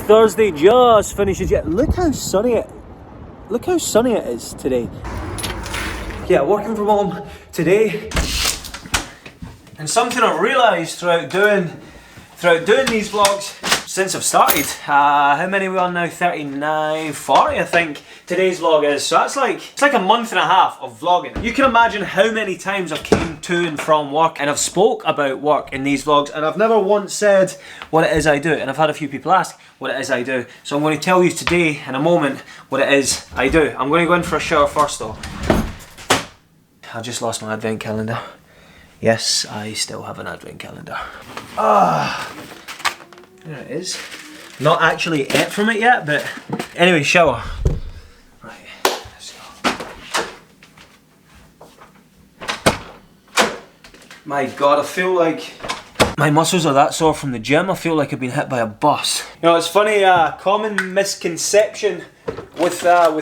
Thursday just finishes yet. Look how sunny it is today. Yeah, working from home today. And something I've realised throughout doing these vlogs since I've started, how many are we on now? 39, 40 I think today's vlog is. So that's it's like a month and a half of vlogging. You can imagine how many times I've came to and from work and I've spoke about work in these vlogs, and I've never once said what it is I do, and I've had a few people ask what it is I do. So I'm going to tell you today in a moment what it is I do. I'm going to go in for a shower first though. I just lost my advent calendar. Yes, I still have an advent calendar. There it is. Not actually ate from it yet, but anyway, shower. Right, let's go. My God, I feel like my muscles are that sore from the gym. I feel like I've been hit by a bus. You know, it's funny, common misconception with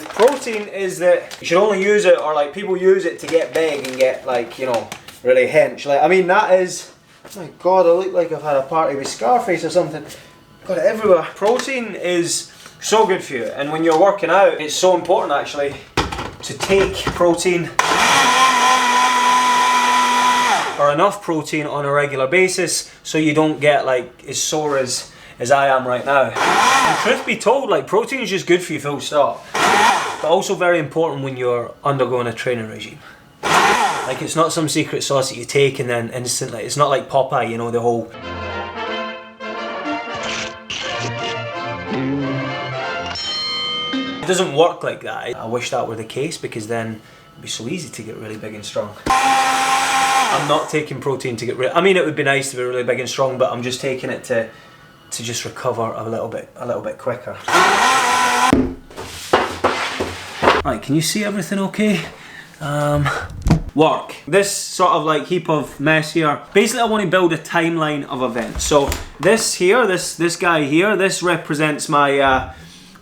protein is that you should only use it, or like people use it to get big and get like, you know, really hench. Like, I mean, that is, oh my God, I look like I've had a party with Scarface or something. Got it everywhere. Protein is so good for you, and when you're working out, it's so important actually to take protein or enough protein on a regular basis so you don't get like as sore as I am right now. And truth be told, like, protein is just good for you full stop, but also very important when you're undergoing a training regime. Like, it's not some secret sauce that you take and then instantly, it's not like Popeye, you know, the whole... It doesn't work like that. I wish that were the case, because then it'd be so easy to get really big and strong. I'm not taking protein to get I mean, it would be nice to be really big and strong, but I'm just taking it to just recover a little bit quicker. Right, can you see everything okay? Work. This sort of like heap of mess here. Basically, I want to build a timeline of events. So this here, this guy here, this represents my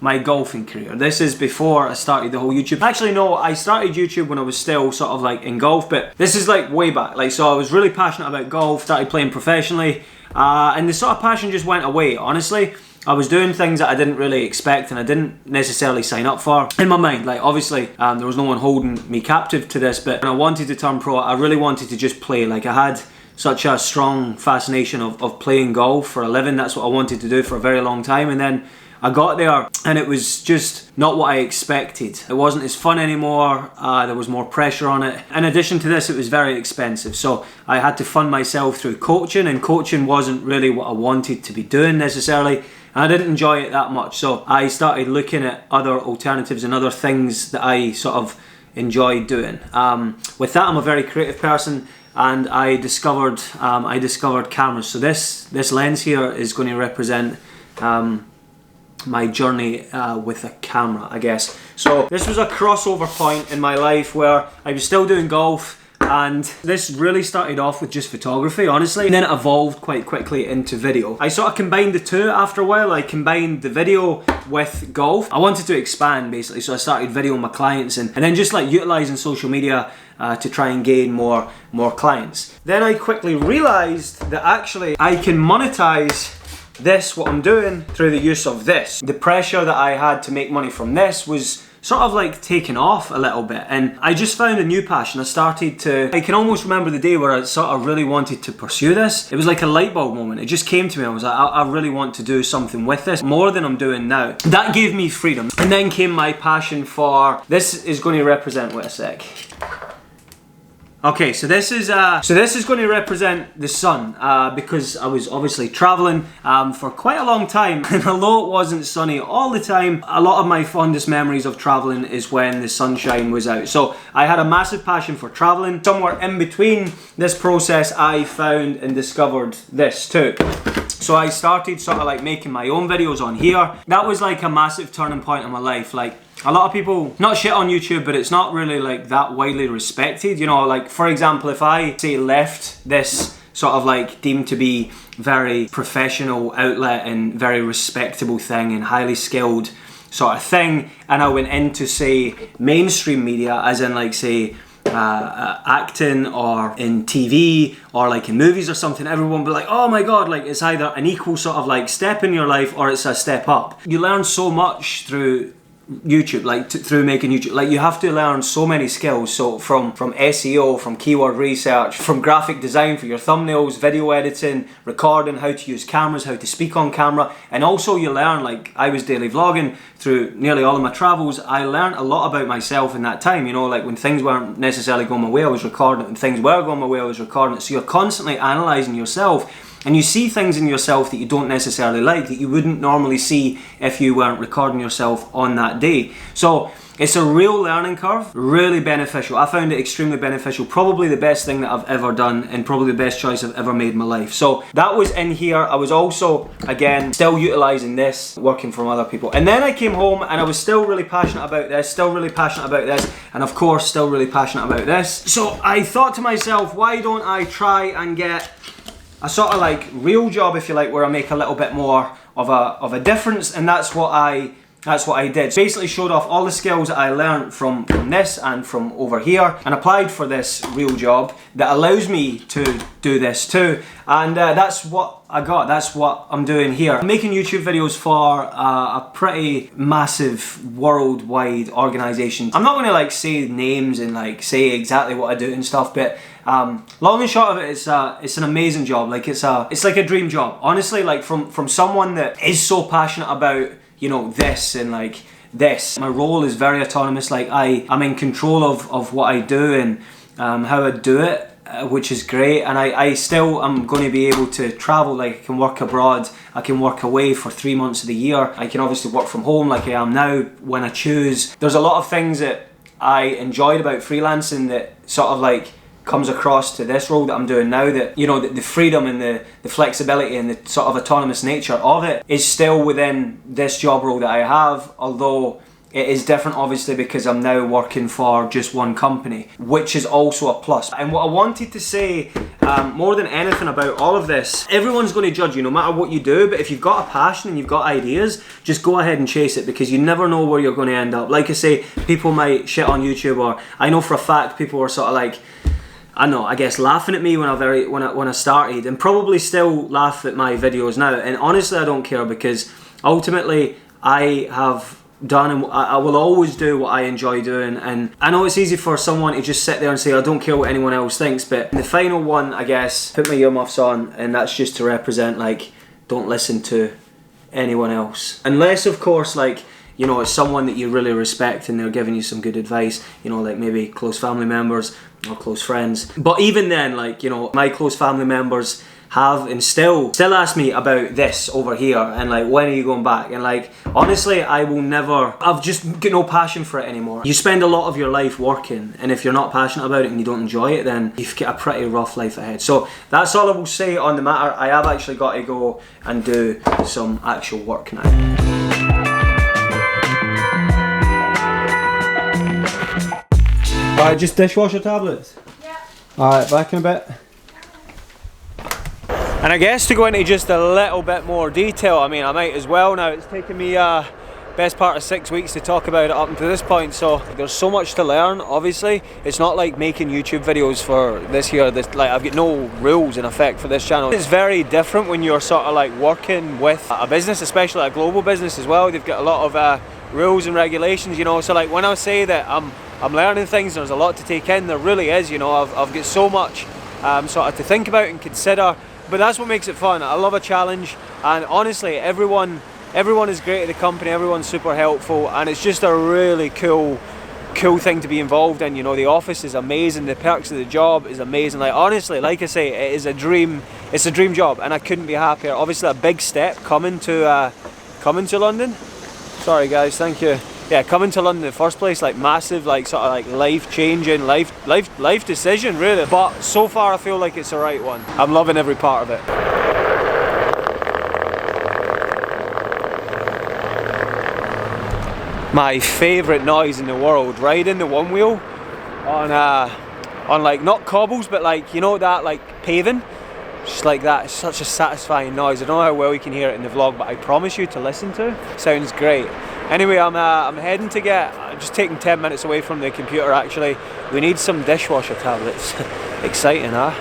my golfing career. This is before I started the whole YouTube. Actually, no, I started YouTube when I was still sort of like in golf, but this is like way back. Like, so I was really passionate about golf, started playing professionally, and the sort of passion just went away, honestly. I was doing things that I didn't really expect and I didn't necessarily sign up for. In my mind, like, obviously, there was no one holding me captive to this, but when I wanted to turn pro, I really wanted to just play. Like, I had such a strong fascination of playing golf for a living. That's what I wanted to do for a very long time, and then I got there and it was just not what I expected. It wasn't as fun anymore, there was more pressure on it. In addition to this, it was very expensive, so I had to fund myself through coaching, and coaching wasn't really what I wanted to be doing necessarily. I didn't enjoy it that much, so I started looking at other alternatives and other things that I sort of enjoyed doing. With that, I'm a very creative person, and I discovered cameras. So this lens here is going to represent my journey with a camera, I guess. So this was a crossover point in my life where I was still doing golf, and this really started off with just photography, honestly, and then it evolved quite quickly into video. I sort of combined the two after a while. I combined the video with golf. I wanted to expand, basically, so I started videoing my clients and then just like utilizing social media to try and gain more clients. Then I quickly realized that actually I can monetize this, what I'm doing, through the use of this. The pressure that I had to make money from this was sort of like taken off a little bit, and I just found a new passion. I can almost remember the day where I sort of really wanted to pursue this. It was like a light bulb moment. It just came to me. I was like, I really want to do something with this, more than I'm doing now. That gave me freedom. And then came my passion for, this is going to represent, wait a sec. Okay, so this is going to represent the sun, because I was obviously traveling for quite a long time, and although it wasn't sunny all the time, a lot of my fondest memories of traveling is when the sunshine was out. So I had a massive passion for traveling. Somewhere in between this process, I found and discovered this too. So I started sort of like making my own videos on here. That was like a massive turning point in my life. Like, a lot of people, not shit on YouTube, but it's not really like that widely respected. You know, like, for example, if I say left this sort of like deemed to be very professional outlet and very respectable thing and highly skilled sort of thing, and I went into, say, mainstream media, as in like, say, acting or in TV or like in movies or something, everyone will be like, oh my god, like it's either an equal sort of like step in your life or it's a step up. You learn so much through YouTube, like through making YouTube. Like you have to learn so many skills, so from SEO, from keyword research, from graphic design for your thumbnails, video editing, recording, how to use cameras, how to speak on camera, and also you learn, like I was daily vlogging through nearly all of my travels. I learned a lot about myself in that time, you know, like when things weren't necessarily going my way I was recording it, when things were going my way I was recording it. So you're constantly analysing yourself, and you see things in yourself that you don't necessarily like, that you wouldn't normally see if you weren't recording yourself on that day. So it's a real learning curve, really beneficial. I found it extremely beneficial, probably the best thing that I've ever done and probably the best choice I've ever made in my life. So that was in here. I was also, again, still utilising this, working from other people. And then I came home and I was still really passionate about this, still really passionate about this, and of course still really passionate about this. So I thought to myself, why don't I try and get a sort of like real job, if you like, where I make a little bit more of a difference, and that's what I did. Basically showed off all the skills that I learned from this and from over here, and applied for this real job that allows me to do this too. And that's what I got, that's what I'm doing here. I'm making YouTube videos for a pretty massive worldwide organisation. I'm not going to like say names and like say exactly what I do and stuff, but long and short of it, it's an amazing job. Like it's like a dream job, honestly. Like from someone that is so passionate about, you know, this and like this. My role is very autonomous. Like I'm in control of what I do and how I do it, which is great. And I still am going to be able to travel. Like I can work abroad, I can work away for 3 months of the year. I can obviously work from home like I am now when I choose. There's a lot of things that I enjoyed about freelancing that sort of like comes across to this role that I'm doing now, that, you know, the freedom and the flexibility and the sort of autonomous nature of it is still within this job role that I have, although it is different obviously because I'm now working for just one company, which is also a plus. And what I wanted to say more than anything about all of this, everyone's going to judge you no matter what you do, but if you've got a passion and you've got ideas, just go ahead and chase it, because you never know where you're going to end up. Like I say, people might shit on YouTube, or I know for a fact people were sort of like, I know, I guess laughing at me when I started, and probably still laugh at my videos now. And honestly, I don't care, because ultimately I have done and I will always do what I enjoy doing. And I know it's easy for someone to just sit there and say, I don't care what anyone else thinks, but the final one, I guess, put my earmuffs on, and that's just to represent, like, don't listen to anyone else. Unless, of course, like, you know, it's someone that you really respect and they're giving you some good advice, you know, like maybe close family members or close friends. But even then, like, you know, my close family members have and still ask me about this over here, and like, when are you going back? And like, honestly, I will never, I've just got no passion for it anymore. You spend a lot of your life working, and if you're not passionate about it and you don't enjoy it, then you've got a pretty rough life ahead. So that's all I will say on the matter. I have actually got to go and do some actual work now. Alright, just dishwasher tablets? Yeah. Alright, back in a bit. And I guess to go into just a little bit more detail, I mean, I might as well now. It's taken me best part of 6 weeks to talk about it up until this point, so there's so much to learn. Obviously, it's not like making YouTube videos for this here. Like, I've got no rules in effect for this channel. It's very different when you're sort of like working with a business, especially a global business as well. They've got a lot of rules and regulations, you know. So like, when I say that I'm learning things, there's a lot to take in, there really is, you know. I've got so much sort of to think about and consider, but that's what makes it fun. I love a challenge, and honestly, everyone is great at the company, everyone's super helpful, and it's just a really cool thing to be involved in. You know, the office is amazing, the perks of the job is amazing. Like, honestly, like I say, it is a dream. It's a dream job, and I couldn't be happier. Obviously, a big step coming to London. Sorry guys, thank you. Yeah, coming to London in the first place, like massive, like sort of like life-changing, life decision really. But so far I feel like it's the right one. I'm loving every part of it. My favourite noise in the world, riding the one wheel on like not cobbles, but like, you know, that like paving. Just like that, it's such a satisfying noise. I don't know how well you can hear it in the vlog, but I promise you to listen to. Sounds great. Anyway, I'm heading to I'm just taking 10 minutes away from the computer actually. We need some dishwasher tablets. Exciting, huh?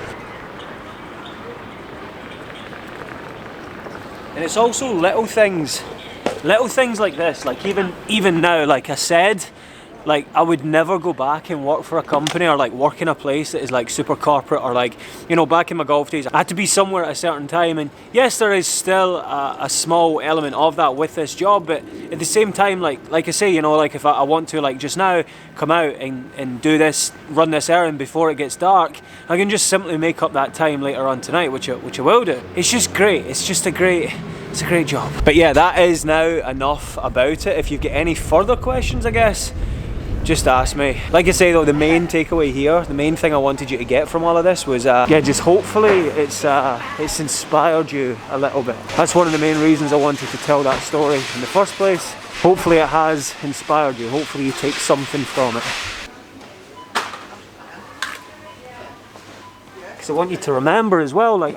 And it's also little things like this, like even now, like I said, like I would never go back and work for a company or like work in a place that is like super corporate, or like, you know, back in my golf days I had to be somewhere at a certain time, and yes, there is still a small element of that with this job, but at the same time, like I say, you know, like if I want to like just now come out and do this, run this errand before it gets dark, I can just simply make up that time later on tonight, which I will do. It's just great. It's a great job. But yeah, that is now enough about it. If you've got any further questions, I guess, just ask me. Like I say though, the main takeaway here, the main thing I wanted you to get from all of this was, yeah, just hopefully it's inspired you a little bit. That's one of the main reasons I wanted to tell that story in the first place. Hopefully it has inspired you. Hopefully you take something from it. Because I want you to remember as well, like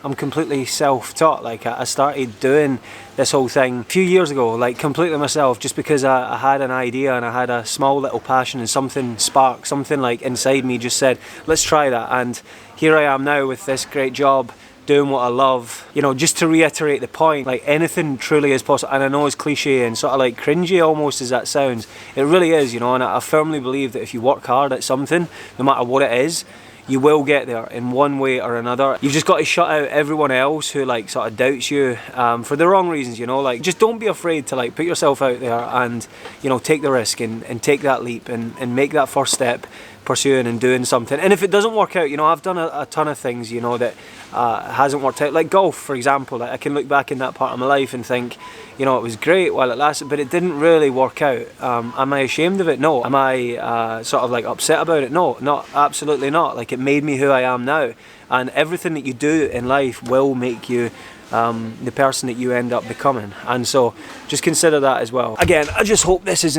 I'm completely self-taught. Like I started doing this whole thing a few years ago, like completely myself, just because I had an idea and I had a small little passion and something sparked, something like inside me just said, let's try that. And here I am now with this great job, doing what I love. You know, just to reiterate the point, like anything truly is possible. And I know it's cliche and sort of like cringy almost as that sounds, it really is, you know, and I firmly believe that if you work hard at something, no matter what it is, you will get there in one way or another. You've just got to shut out everyone else who like sort of doubts you for the wrong reasons, you know. Like just don't be afraid to like put yourself out there and, you know, take the risk and take that leap and make that first step, pursuing and doing something. And if it doesn't work out, you know, I've done a ton of things, you know, that hasn't worked out, like golf for example. Like I can look back in that part of my life and think, you know, it was great while it lasted, but it didn't really work out. Am I ashamed of it? No. Am I sort of like upset about it? No, absolutely not. Like it made me who I am now, and everything that you do in life will make you the person that you end up becoming. And so just consider that as well. Again, I just hope this has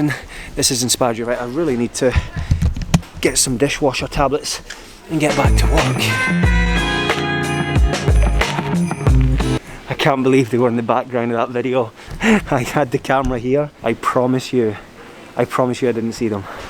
inspired you. Right, I really need to get some dishwasher tablets and get back to work. I can't believe they were in the background of that video. I had the camera here. I promise you I didn't see them.